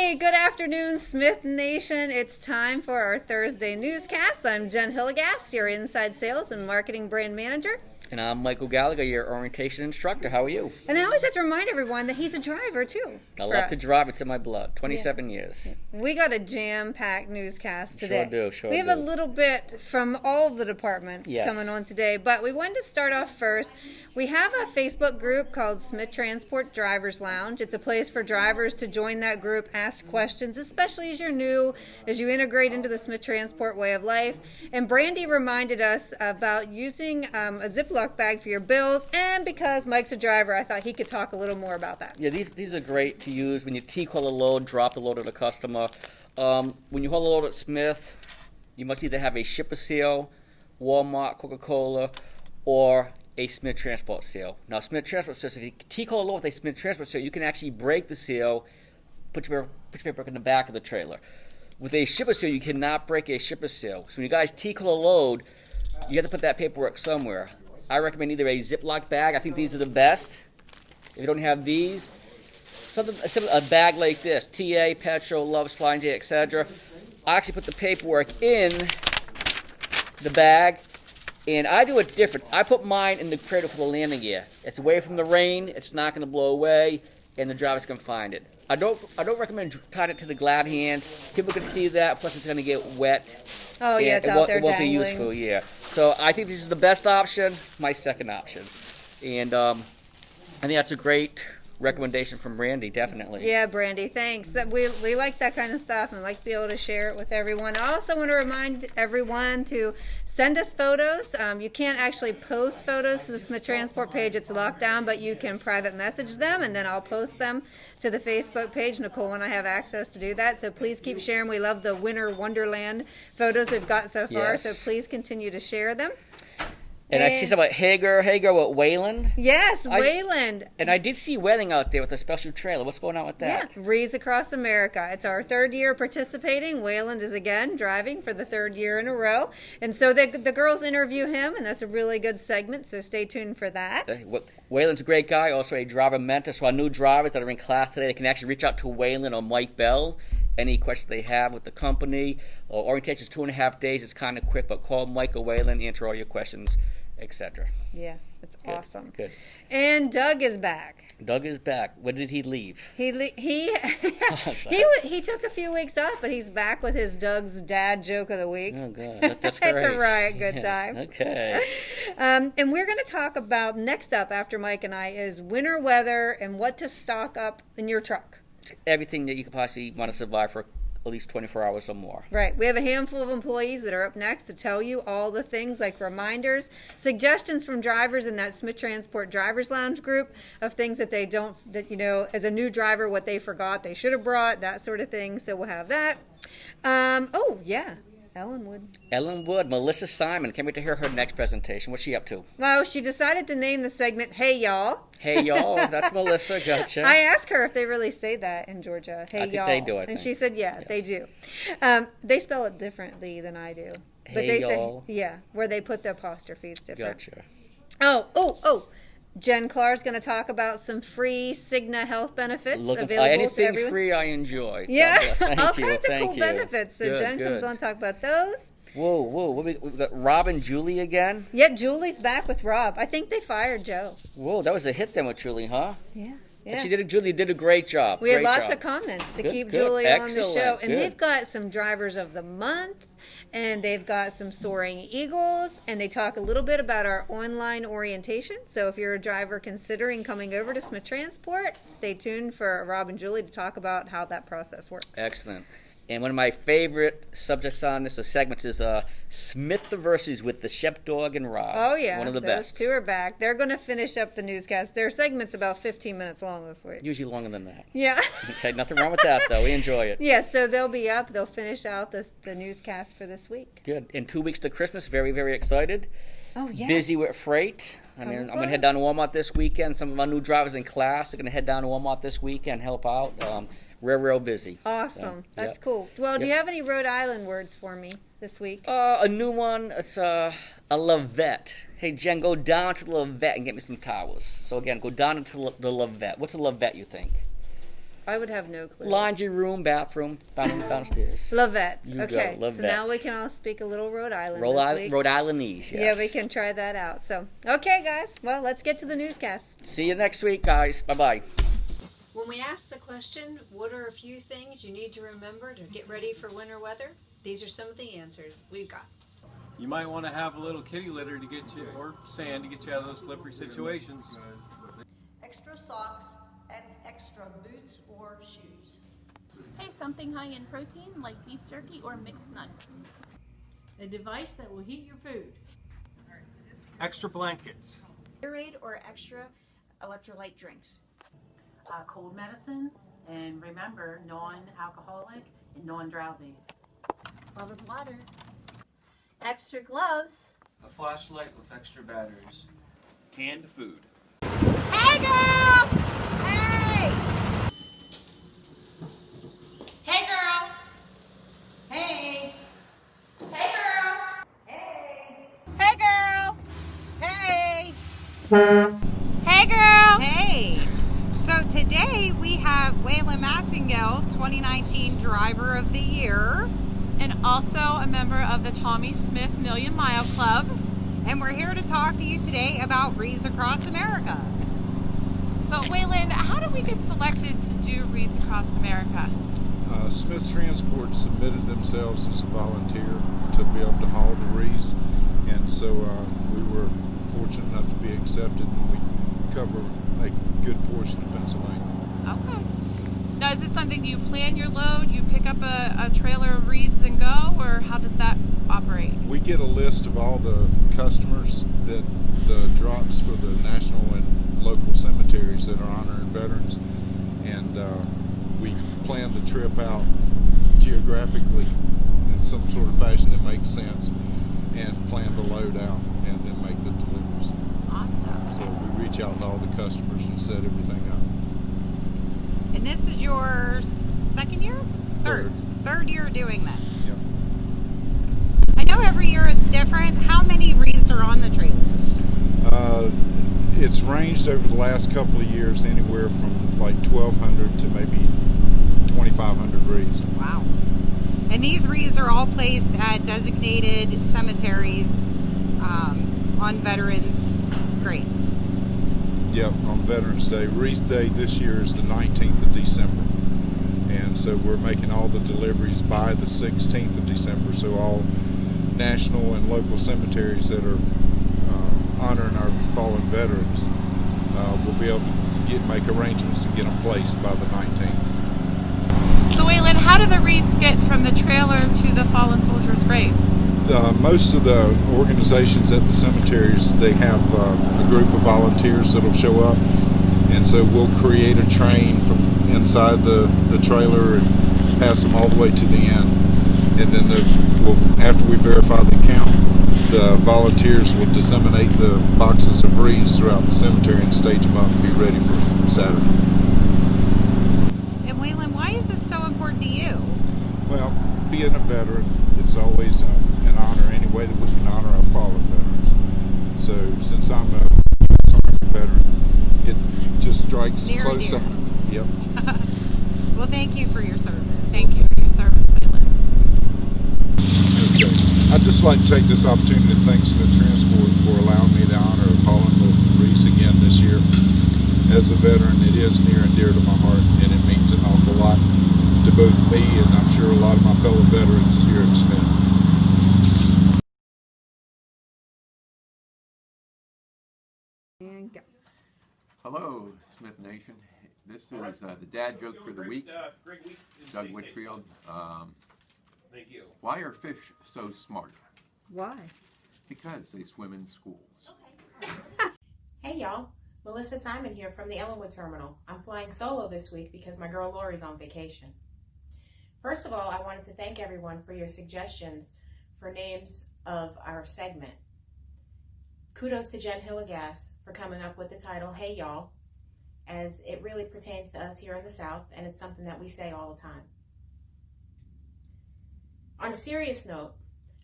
Hey, good afternoon, Smith Nation. It's time for our Thursday newscast. I'm Jen Hilligast, your Inside Sales and Marketing Brand Manager. And I'm Michael Gallagher, your orientation instructor. How are you? And I always have to remind everyone that he's a driver, too. I love to drive. It's in my blood. 27 years. We got a jam-packed newscast today. Sure do. We have a little bit from all of the departments coming on today, but we wanted to start off first. We have a Facebook group called Smith Transport Drivers Lounge. It's a place for drivers to join that group, ask questions, especially as you're new, as you integrate into the Smith Transport way of life. And Brandy reminded us about using a Ziploc bag for your bills, and because Mike's a driver, I thought he could talk a little more about that. Yeah, these are great to use when you T-call a load, drop the load at a customer. When you haul a load at Smith, you must either have a shipper seal, Walmart, Coca-Cola, or a Smith Transport seal. Now, Smith Transport seal, if you T-call a load with a Smith Transport seal, you can actually break the seal, put your paperwork in the back of the trailer. With a shipper seal, you cannot break a shipper seal. So when you guys T-call a load, you have to put that paperwork somewhere. I recommend either a Ziploc bag. I think these are the best. If you don't have these, a bag like this, TA, Petrol, Loves, Flying J, etc. I actually put the paperwork in the bag, and I do it different. I put mine in the cradle for the landing gear. It's away from the rain. It's not going to blow away, and the drivers can find it. I don't recommend tying it to the glad hands. People can see that. Plus, it's going to get wet. Oh yeah, it's out there It won't be dangling. useful. Yeah. So I think this is the best option. My second option, and I think that's a great recommendation from Brandy. Definitely. Yeah, Brandy, thanks. We like that kind of stuff and like to be able to share it with everyone. I also want to remind everyone to send us photos. You can't actually post photos to the Smith Transport page. It's locked down, but you can private message them, and then I'll post them to the Facebook page. Nicole and I have access to do that, so please keep sharing. We love the Winter Wonderland photos we've got so far, so please continue to share them. And I see something about Hager with Wayland. Yes, Wayland. And I did see Wayland out there with a special trailer. What's going on with that? Yeah, Wreaths across America. It's our third year participating. Wayland is again driving for the third year in a row. And so the girls interview him, and that's a really good segment, so stay tuned for that. Wayland's a great guy, also a driver mentor. So our new drivers that are in class today, they can actually reach out to Wayland or Mike Bell. Any questions they have with the company. Orientation is 2.5 days. It's kind of quick, but call Mike or Wayland, answer all your questions, etc. Yeah, it's awesome. Good. And Doug is back. Doug is back. When did he leave? He took a few weeks off, but he's back with his Doug's dad joke of the week. Oh, God. That's great. It's a riot good time. Okay. And we're going to talk about, next up after Mike and I, is winter weather and what to stock up in your truck. Everything that you could possibly want to survive for at least 24 hours or more. Right. We have a handful of employees that are up next to tell you all the things like reminders, suggestions from drivers in that Smith Transport Drivers Lounge group of things that as a new driver, what they forgot they should have brought, that sort of thing. So we'll have that. Ellenwood. Melissa Simon. Can't wait to hear her next presentation. What's she up to? Well, she decided to name the segment Hey Y'all. Hey Y'all. That's Melissa. Gotcha. I asked her if they really say that in Georgia. Hey Y'all. I think they do, And she said, yes. They do. They spell it differently than I do. But hey they y'all. say, where they put the apostrophes different. Gotcha. Oh. Jen Clark's going to talk about some free Cigna health benefits available to anything everyone. free I enjoy. Yeah, all kinds of cool benefits. So Jen comes on to talk about those. Whoa. We've got Rob and Julie again? Yeah, Julie's back with Rob. I think they fired Joe. Whoa, that was a hit then with Julie, huh? Yeah. Julie did a great job. We had lots of comments to keep Julie on the show. And Good. they've got some drivers of the month, and they've got some Soaring Eagles, and they talk a little bit about our online orientation. So if you're a driver considering coming over to Smith Transport, stay tuned for Rob and Julie to talk about how that process works. Excellent. And one of my favorite subjects on this segments is Smith the Versus with the Shep Dog and Rob. Oh, yeah. One of the best. best. Those two are back. They're going to finish up the newscast. Their segment's about 15 minutes long this week. Usually longer than that. Yeah. Okay, nothing wrong with that, though. We enjoy it. Yeah, so they'll be up. They'll finish out the newscast for this week. Good. In 2 weeks to Christmas, very, very excited. Oh, yeah. Busy with freight. I'm going to head down to Walmart this weekend. Some of my new drivers in class are going to head down to Walmart this weekend, help out. Real busy. Awesome. That's cool. Well, do you have any Rhode Island words for me this week? A new one. It's a Lavette. Hey, Jen, go down to the Lavette and get me some towels. So, again, go down to the Lavette. What's a Lavette, you think? I would have no clue. Laundry room, bathroom, downstairs. Love that. You okay, go. Love so that. now we can all speak a little Rhode Island Rhode this week. Islandese, yes. Yeah, we can try that out. So, okay, guys. Well, let's get to the newscast. See you next week, guys. Bye-bye. When we ask the question, what are a few things you need to remember to get ready for winter weather? These are some of the answers we've got. You might want to have a little kitty litter to get you, or sand to get you out of those slippery situations. Extra socks and extra boots or shoes. Hey, something high in protein like beef jerky or mixed nuts. A device that will heat your food. Extra blankets. Gatorade or extra electrolyte drinks. Cold medicine, and remember, non-alcoholic and non-drowsy. Bottled water. Extra gloves. A flashlight with extra batteries. Canned food. Hey girl! Hey! Hey, girl! Hey! Hey, girl! Hey! Hey girl! Hey! Hey girl! Hey! So today we have Waylon Massingale, 2019 Driver of the Year. And also a member of the Tommy Smith Million Mile Club. And we're here to talk to you today about Wreaths Across America. So Waylon, how did we get selected to do Wreaths Across America? Smith Transport submitted themselves as a volunteer to be able to haul the wreaths, and so we were fortunate enough to be accepted, and we cover a good portion of Pennsylvania. Okay. Now, is it something you plan your load, you pick up a trailer of wreaths and go, or how does that operate? We get a list of all the customers that the drops for the national and local cemeteries that are honoring veterans, and we plan the trip out geographically in some sort of fashion that makes sense, and plan the load out, and then make the deliveries. Awesome. So we reach out to all the customers and set everything up. And this is your second year? Third year doing this. Yep. I know every year it's different. How many wreaths are on the trailers? It's ranged over the last couple of years anywhere from like 1,200 to maybe 2,500 wreaths. Wow. And these wreaths are all placed at designated cemeteries on veterans' graves. Yep, on Veterans Day. Wreath Day this year is the 19th of December. And so we're making all the deliveries by the 16th of December. So all national and local cemeteries that are honoring our fallen veterans will be able to make arrangements to get them placed by the 19th. So Waylon, how do the wreaths get from the trailer to the fallen soldiers' graves? Most of the organizations at the cemeteries, they have a group of volunteers that'll show up, and so we'll create a train from inside the trailer and pass them all the way to the end, and then after we verify the count, the volunteers will disseminate the boxes of wreaths throughout the cemetery and stage them up and be ready for Saturday. And Waylon, why is this so important to you? Well, being a veteran, it's always an honor any way that we can honor our fallen veterans. So since I'm a U.S. Army veteran, it just strikes Near close to home. Yep. Well, thank you for your service. Thank you for your service, Waylon. Okay. I'd just like to take this opportunity to thank Smith Transport for allowing me the honor of hauling the wreaths again this year. As a veteran, it is near and dear to my heart, and it means an awful lot to both me and I'm sure a lot of my fellow veterans here at Smith. And go. Hello, Smith Nation. This is the dad joke for the week. Doug Whitfield. Thank you. Why are fish so smart? Why? Because they swim in schools. Hey y'all, Melissa Simon here from the Ellenwood terminal. I'm flying solo this week because my girl Lori's on vacation. First of all, I wanted to thank everyone for your suggestions for names of our segment. Kudos to Jen Hillegas for coming up with the title, Hey Y'all, as it really pertains to us here in the South, and it's something that we say all the time. On a serious note,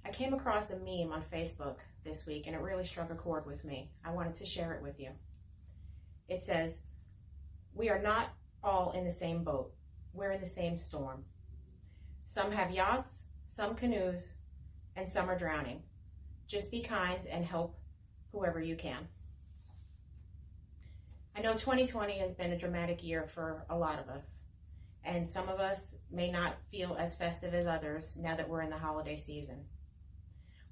I came across a meme on Facebook this week, and it really struck a chord with me. I wanted to share it with you. It says, "We are not all in the same boat. We're in the same storm. Some have yachts, some canoes, and some are drowning. Just be kind and help whoever you can. I know 2020 has been a dramatic year for a lot of us, and some of us may not feel as festive as others now that we're in the holiday season.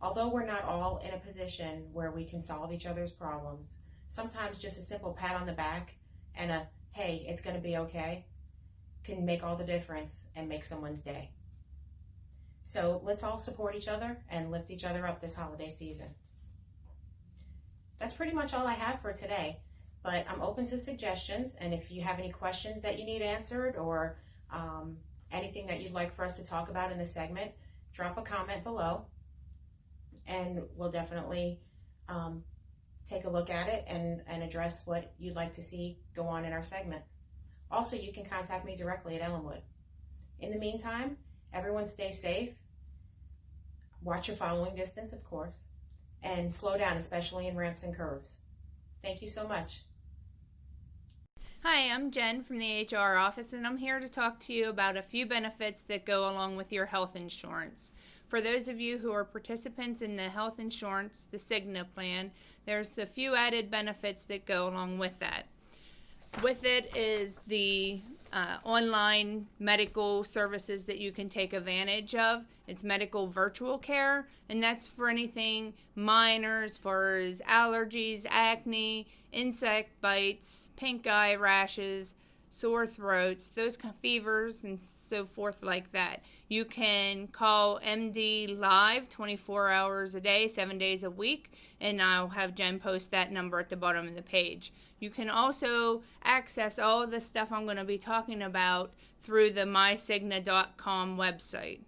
Although we're not all in a position where we can solve each other's problems, sometimes just a simple pat on the back and a, hey, it's going to be okay, can make all the difference and make someone's day. So let's all support each other and lift each other up this holiday season. That's pretty much all I have for today, but I'm open to suggestions, and if you have any questions that you need answered or anything that you'd like for us to talk about in the segment, drop a comment below and we'll definitely take a look at it and address what you'd like to see go on in our segment. Also, you can contact me directly at Ellenwood. In the meantime, everyone stay safe, watch your following distance, of course, and slow down, especially in ramps and curves. Thank you so much. Hi, I'm Jen from the HR office, and I'm here to talk to you about a few benefits that go along with your health insurance. For those of you who are participants in the health insurance, the Cigna plan, there's a few added benefits that go along with that. With it is the online medical services that you can take advantage of. It's medical virtual care, and that's for anything minor as far as allergies, acne, insect bites, pink eye rashes, sore throats, those kind of fevers and so forth like that. You can call MD live 24 hours a day, 7 days a week, and I'll have Jen post that number at the bottom of the page. You can also access all of the stuff I'm going to be talking about through the mycigna.com website.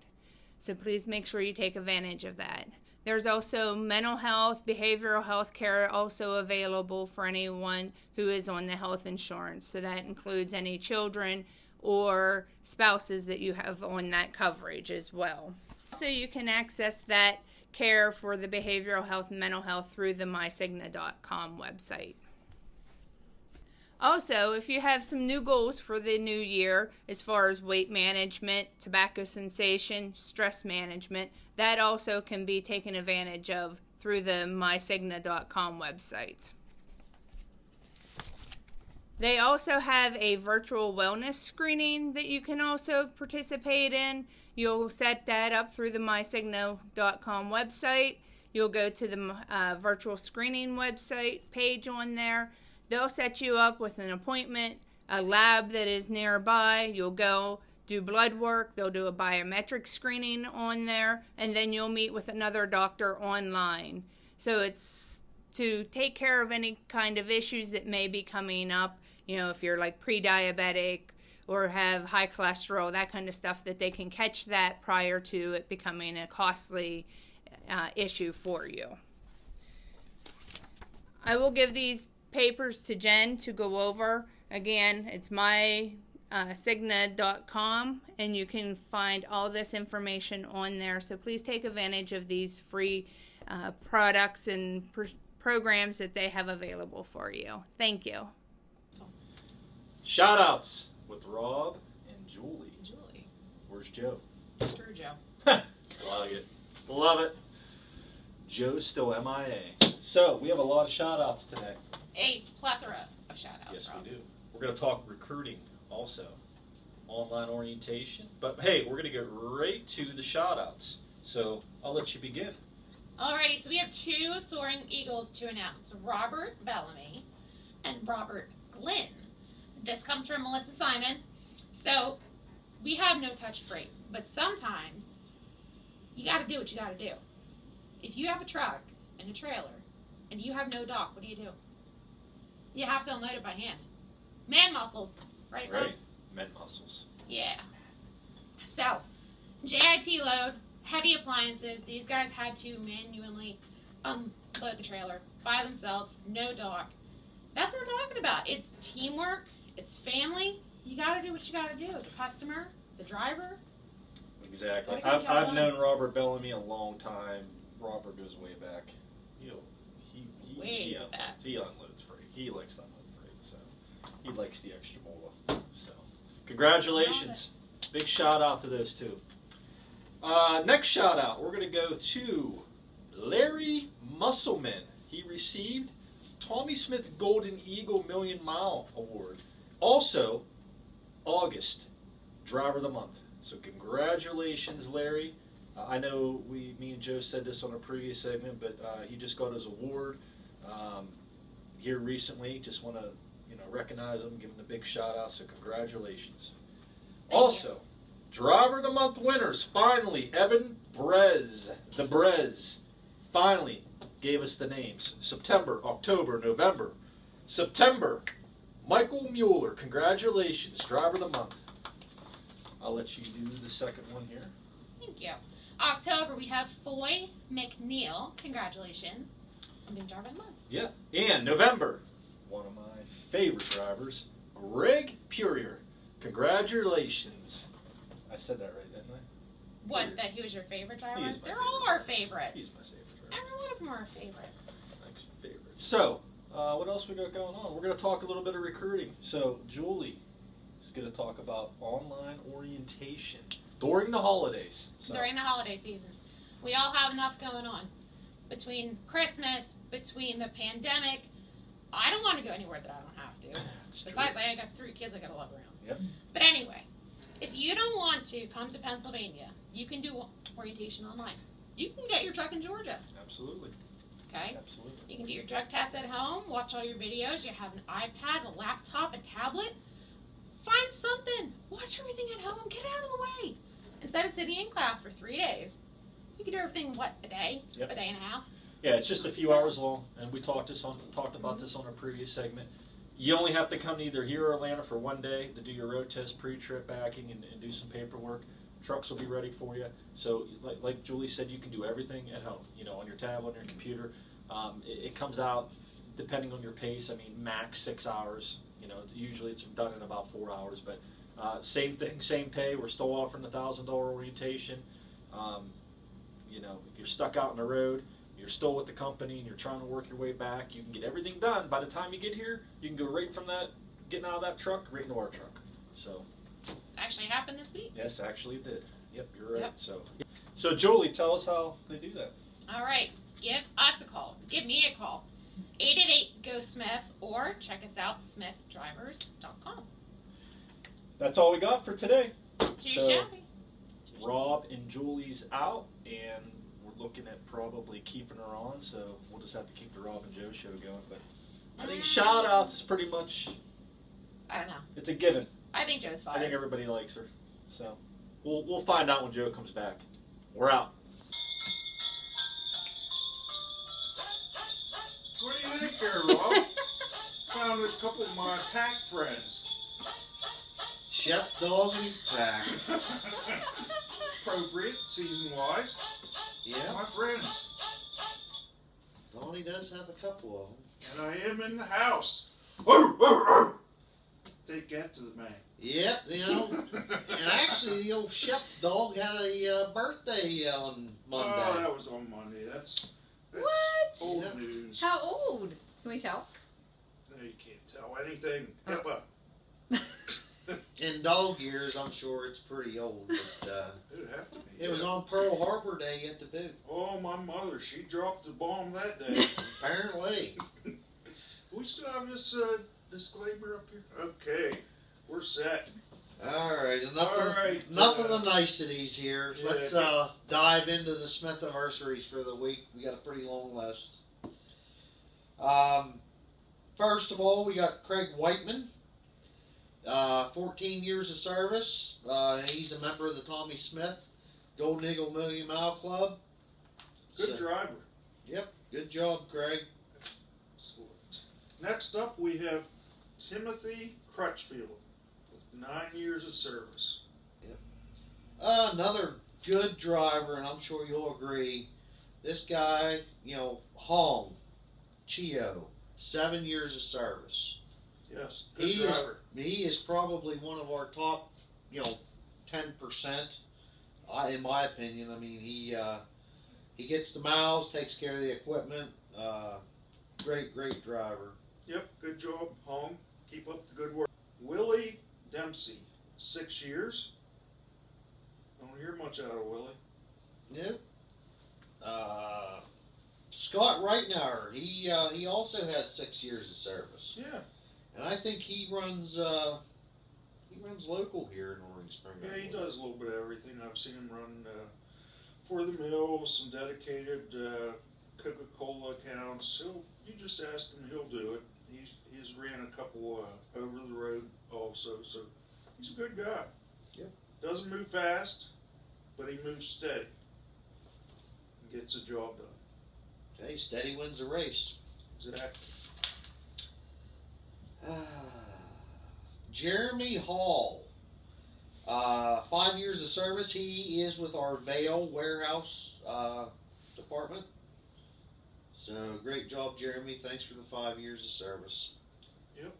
So please make sure you take advantage of that. There's also mental health, behavioral health care also available for anyone who is on the health insurance. So that includes any children or spouses that you have on that coverage as well. Also, you can access that care for the behavioral health and mental health through the mycigna.com website. Also, if you have some new goals for the new year as far as weight management, tobacco cessation, stress management, that also can be taken advantage of through the mycigna.com website. They also have a virtual wellness screening that you can also participate in. You'll set that up through the mycigna.com website. You'll go to the virtual screening website page on there. They'll set you up with an appointment, a lab that is nearby. You'll go do blood work. They'll do a biometric screening on there, and then you'll meet with another doctor online. So it's to take care of any kind of issues that may be coming up, you know, if you're like pre-diabetic or have high cholesterol, that kind of stuff, that they can catch that prior to it becoming a costly issue for you. I will give these papers to Jen to go over. Again, it's mycigna.com, and you can find all this information on there. So please take advantage of these free products and programs that they have available for you. Thank you. Shout outs with Rob and Julie. Where's Joe? Screw Joe. Love it. Love it. Joe's still MIA. So we have a lot of shout outs today. A plethora of shout outs. Yes, we do. We're going to talk recruiting also. Online orientation. But hey, we're going to get right to the shout outs. So I'll let you begin. Alrighty, so we have two Soaring Eagles to announce, Robert Bellamy and Robert Glynn. This comes from Melissa Simon. So we have no touch freight, but sometimes you got to do what you got to do. If you have a truck and a trailer and you have no dock, what do? You have to unload it by hand. Man muscles, right, Rob? Right, men muscles. Yeah. So, JIT load, heavy appliances. These guys had to manually unload the trailer by themselves, no dock. That's what we're talking about. It's teamwork. It's family. You got to do what you got to do. The customer, the driver. Exactly. I've known Robert Bellamy a long time. Robert goes way back. He unloads freight. He likes to unload freight. So He likes the extra mola. So, congratulations. Big shout out to those two. Next shout out, we're going to go to Larry Musselman. He received Tommy Smith Golden Eagle Million Mile Award. Also, August, Driver of the Month. So congratulations, Larry. I know me and Joe said this on a previous segment, but he just got his award here recently. Just want to recognize him, give him a big shout out. So congratulations. Also, Driver of the Month winners. Finally, Evan Brez, the Brez, finally gave us the names. September, October, November. September, Michael Mueller. Congratulations, Driver of the Month. I'll let you do the second one here. Thank you. October, we have Foy McNeil. Congratulations on being Driver of the Month. Yeah. And November, one of my favorite drivers, Greg Purier. Congratulations. I said that right, didn't I? What, that he was your favorite driver? He is my They're favorite all our favorites. He's my favorite driver. Every one of them are our favorites. So, what else we got going on? We're going to talk a little bit of recruiting. So, Julie is going to talk about online orientation during the holidays. So. During the holiday season. We all have enough going on. Between Christmas, between the pandemic, I don't want to go anywhere that I don't have to. Besides, I got 3 kids I got to lug around. Yep. But anyway, if you don't want to come to Pennsylvania, you can do orientation online. You can get your truck in Georgia. Absolutely. Okay? Absolutely. You can do your drug test at home, watch all your videos. You have an iPad, a laptop, a tablet. Find something. Watch everything at home. Get out of the way. Instead of sitting in class for 3 days, you can do everything, a day? Yep. A day and a half? Yeah, it's just a few hours long, and we talked about this on a previous segment. You only have to come to either here or Atlanta for 1 day to do your road test, pre-trip backing, and do some paperwork. Trucks will be ready for you. So, like Julie said, you can do everything at home, on your tablet, on your computer. It comes out, depending on your pace, max 6 hours. Usually it's done in about 4 hours, but same thing, same pay. We're still offering $1,000 orientation. If you're stuck out on the road, you're still with the company and you're trying to work your way back, you can get everything done. By the time you get here, you can go right from getting out of that truck, right into our truck. So, Actually happened this week. yes, actually it did. Yep, you're right. Yep. So Julie, tell us how they do that. All right. Give us a call. Give me a call. 888-GO-SMITH or check us out, smithdrivers.com. That's all we got for today. Too shabby. Rob and Julie's out, and we're looking at probably keeping her on, so we'll just have to keep the Rob and Joe show going. But I think shout outs is pretty much, I don't know. it's a given. I think Joe's fine. I think everybody likes her. So we'll find out when Joe comes back. We're out. What do you think there, Rob? Found a couple of my pack friends. Shep Dog and his pack. Appropriate, season-wise. Yeah. My friends. Donnie does have a couple of them. And I am in the house. Take that to the bank. Yep, and actually the old Shep Dog had a birthday on Monday. Oh, that was on Monday. That's What? old news. How old? Can we tell? No, you can't tell anything. In dog years, I'm sure it's pretty old, but It'd have to be. it was on Pearl Harbor Day at the boot. Oh, my mother, she dropped the bomb that day. Apparently. We still have this disclaimer up here? Okay, we're set. All right, enough of the niceties here. Yeah. Let's dive into the Smith anniversaries for the week. We got a pretty long list. First of all, we got Craig Whiteman. 14 years of service. He's a member of the Tommy Smith Golden Eagle Million Mile Club. Good driver. Yep, good job, Craig. Next up, we have Timothy Crutchfield with 9 years of service. Yep. Another good driver, and I'm sure you'll agree. This guy, Hong Chio, 7 years of service. Yes, good driver. He is probably one of our top, 10%. In my opinion, he gets the miles, takes care of the equipment. Great driver. Yep, good job, Hong. Keep up the good work. Willie Dempsey, 6 years. Don't hear much out of Willie. Yep. Scott Reitnauer, he also has 6 years of service. Yeah. And I think he runs local here in Roaring Spring. Yeah, he does a little bit of everything. I've seen him run for the mill, some dedicated Coca-Cola accounts. You just ask him, he'll do it. He's ran a couple over the road also, so he's a good guy. Yep. Doesn't move fast, but he moves steady. Gets the job done. Okay, steady wins the race. Exactly. Jeremy Hall, 5 years of service. He is with our Vale warehouse department. So great job, Jeremy. Thanks for the 5 years of service. Yep.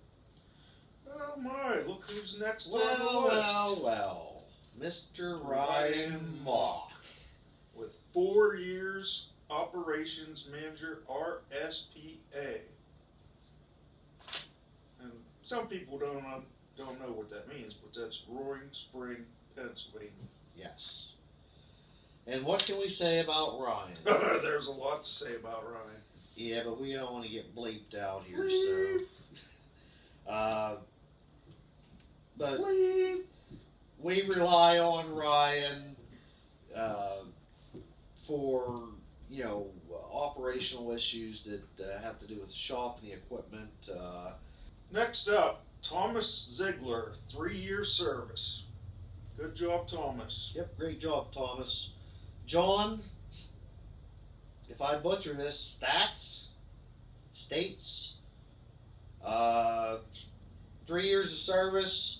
Oh my, look who's next on the list. Well, Mr. Ryan Mock. With 4 years operations manager RSPA. And some people don't know what that means, but that's Roaring Spring, Pennsylvania. Yes. And what can we say about Ryan? There's a lot to say about Ryan. Yeah, but we don't want to get bleeped out here, so. But Bleep. We rely on Ryan for operational issues that have to do with the shop and the equipment. Next up, Thomas Ziegler, 3 year service. Good job, Thomas. Yep, great job, Thomas. John, if I butcher this, States, 3 years of service.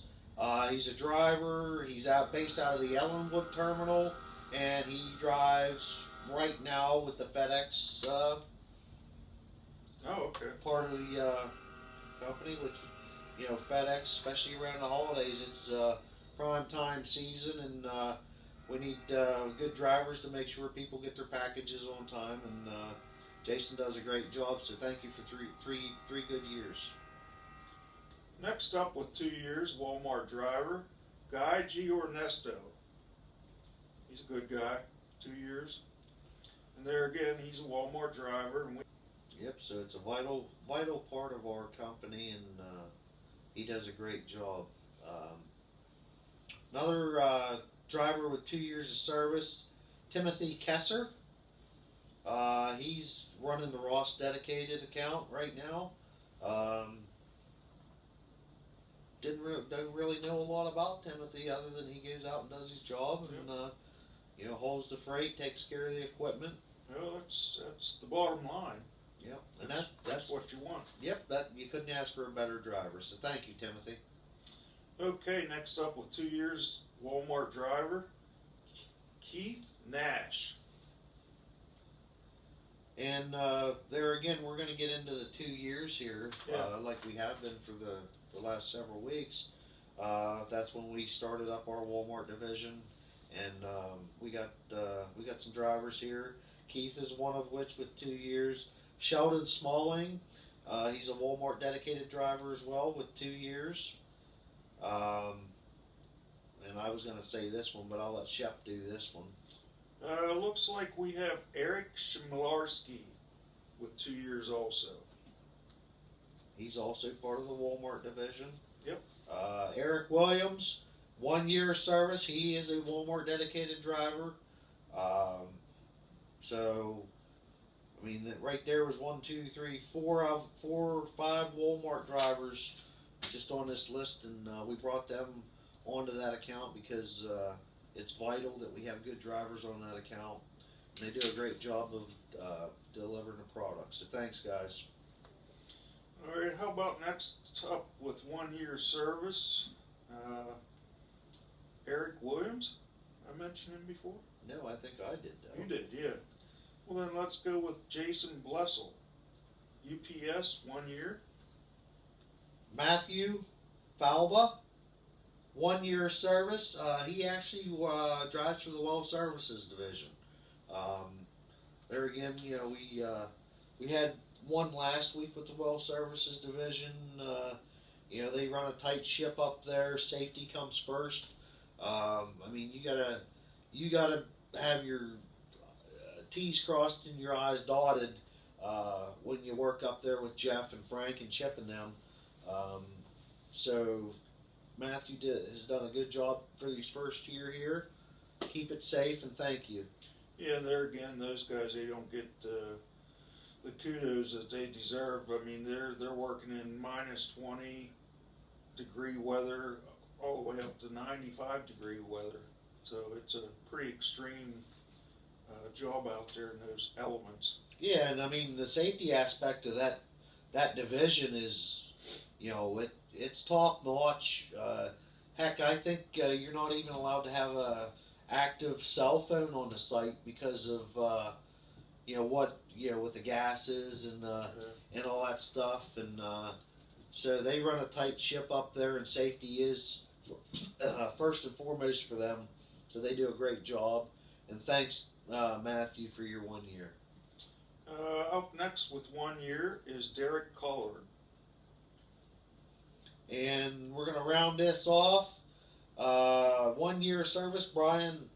He's a driver. He's based out of the Ellenwood terminal, and he drives right now with the FedEx part of the company, which, FedEx, especially around the holidays, it's prime time season, and we need good drivers to make sure people get their packages on time, and Jason does a great job, so thank you for three good years. Next up with 2 years, Walmart driver, Guy Giornesto. He's a good guy, 2 years. And there again, he's a Walmart driver. And Yep, so it's a vital part of our company, and he does a great job. Another driver with 2 years of service, Timothy Kesser. He's running the Ross dedicated account right now. Don't really know a lot about Timothy other than he goes out and does his job and hauls the freight, takes care of the equipment. Well, that's the bottom line. Yep, and that's what you want. Yep, that you couldn't ask for a better driver. So thank you, Timothy. Okay, next up with 2 years, Walmart driver, Keith Nash. And there again, we're going to get into the 2 years here, like we have been for the last several weeks. That's when we started up our Walmart division, and we got some drivers here. Keith is one of which with 2 years. Sheldon Smalling, he's a Walmart dedicated driver as well with 2 years. And I was going to say this one, but I'll let Shep do this one. Looks like we have Eric Shmilarski with 2 years also. He's also part of the Walmart division. Yep. Eric Williams, 1 year service. He is a Walmart dedicated driver. So, I mean, right there was 1, 2, 3, 4 or 5 Walmart drivers just on this list, and we brought them onto that account because it's vital that we have good drivers on that account. And they do a great job of delivering the product. So thanks, guys. All right, how about next up with 1 year service, Eric Williams? I mentioned him before? No, I think I did, though. You did, yeah. Well, then let's go with Jason Blessel, UPS, 1 year. Matthew Falba, 1 year service. He actually drives for the Well Services division. There again, we had one last week with the Well Services division. You know, they run a tight ship up there. Safety comes first. I mean, you gotta have your T's crossed and your I's dotted when you work up there with Jeff and Frank and Chip and them. So Matthew has done a good job for his first year here. Keep it safe and thank you. Yeah, there again, those guys, they don't get the kudos that they deserve. I mean, they're working in -20-degree weather all the way up to 95-degree weather. So it's a pretty extreme job out there in those elements. Yeah, and I mean the safety aspect of that division is, you know, it's top notch. Heck, I think you're not even allowed to have a active cell phone on the site because of you know what, you know, with the gases and all that stuff, and so they run a tight ship up there, and safety is first and foremost for them. So they do a great job, and thanks Matthew for your 1 year. Up next with 1 year is Derek Collard. And we're going to round this off. 1 year of service, Brian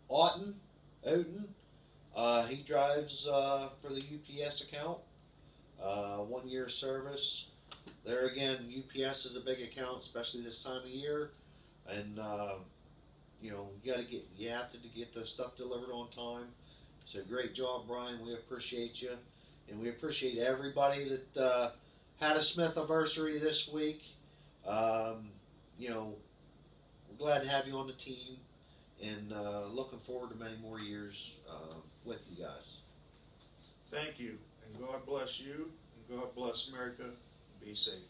Otten. He drives for the UPS account. 1 year of service. There again, UPS is a big account, especially this time of year. And you know, you have to get the stuff delivered on time. So great job, Brian. We appreciate you, and we appreciate everybody that had a Smith anniversary this week. You know, we're glad to have you on the team, and looking forward to many more years with you guys. Thank you, and God bless you, and God bless America. Be safe.